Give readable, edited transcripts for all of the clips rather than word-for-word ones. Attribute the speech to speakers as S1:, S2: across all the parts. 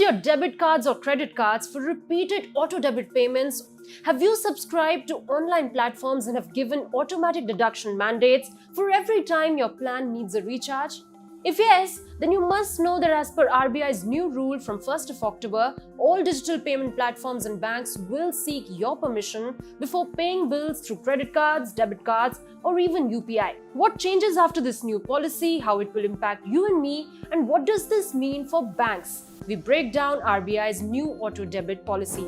S1: your debit cards or credit cards for repeated auto-debit payments? Have you subscribed to online platforms and have given automatic deduction mandates for every time your plan needs a recharge? If yes, then you must know that as per RBI's new rule from 1st of October, all digital payment platforms and banks will seek your permission before paying bills through credit cards, debit cards, or even UPI. What changes after this new policy, how it will impact you and me, and what does this mean for banks? We break down RBI's new auto-debit policy.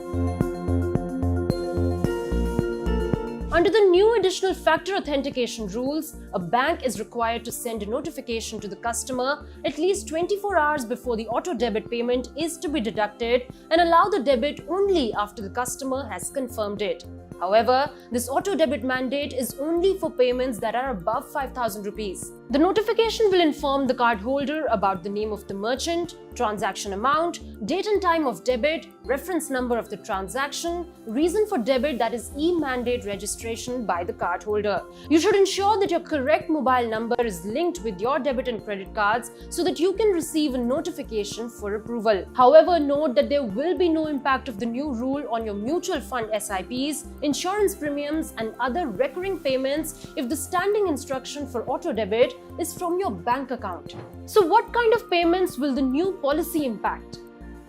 S1: Under the new additional factor authentication rules, a bank is required to send a notification to the customer at least 24 hours before the auto-debit payment is to be deducted and allow the debit only after the customer has confirmed it. However, this auto-debit mandate is only for payments that are above 5,000 rupees. The notification will inform the cardholder about the name of the merchant, transaction amount, date and time of debit, reference number of the transaction, reason for debit, that is e-mandate registration by the cardholder. You should ensure that your correct mobile number is linked with your debit and credit cards so that you can receive a notification for approval. However, note that there will be no impact of the new rule on your mutual fund SIPs, insurance premiums and other recurring payments if the standing instruction for auto-debit is from your bank account. So what kind of payments will the new policy impact?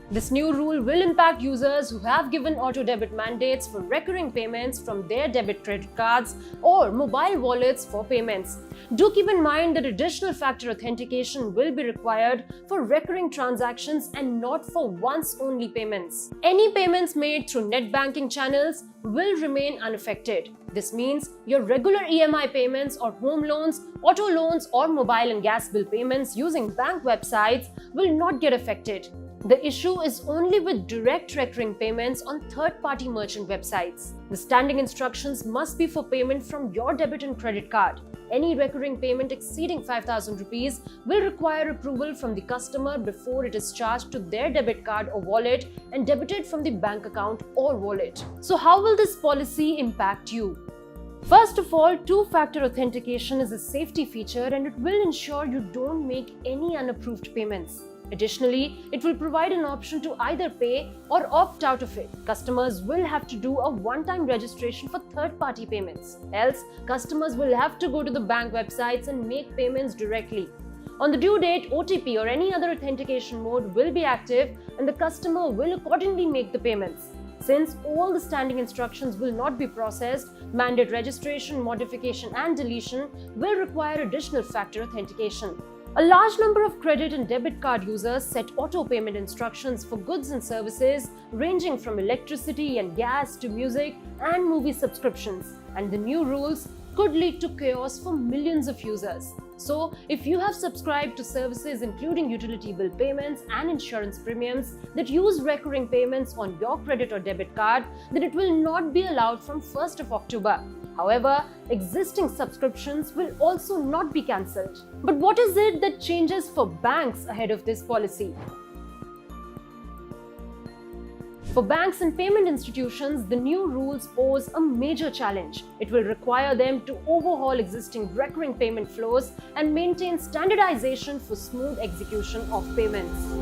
S1: This new rule will impact users who have given auto-debit mandates for recurring payments from their debit credit cards or mobile wallets for payments. Do keep in mind that additional factor authentication will be required for recurring transactions and not for once-only payments. Any payments made through net banking channels will remain unaffected. This means your regular EMI payments or home loans, auto loans or mobile and gas bill payments using bank websites will not get affected. The issue is only with direct recurring payments on third-party merchant websites. The standing instructions must be for payment from your debit and credit card. Any recurring payment exceeding 5,000 rupees will require approval from the customer before it is charged to their debit card or wallet and debited from the bank account or wallet. So how will this policy impact you? First of all, two-factor authentication is a safety feature and it will ensure you don't make any unapproved payments. Additionally, it will provide an option to either pay or opt out of it. Customers will have to do a one-time registration for third-party payments. Else, customers will have to go to the bank websites and make payments directly. On the due date, OTP or any other authentication mode will be active and the customer will accordingly make the payments. Since all the standing instructions will not be processed, mandate registration, modification and deletion will require additional factor authentication. A large number of credit and debit card users set auto payment instructions for goods and services ranging from electricity and gas to music and movie subscriptions, and the new rules could lead to chaos for millions of users. So, if you have subscribed to services including utility bill payments and insurance premiums that use recurring payments on your credit or debit card, then it will not be allowed from 1st of October. However, existing subscriptions will also not be cancelled. But what is it that changes for banks ahead of this policy? For banks and payment institutions, the new rules pose a major challenge. It will require them to overhaul existing recurring payment flows and maintain standardization for smooth execution of payments.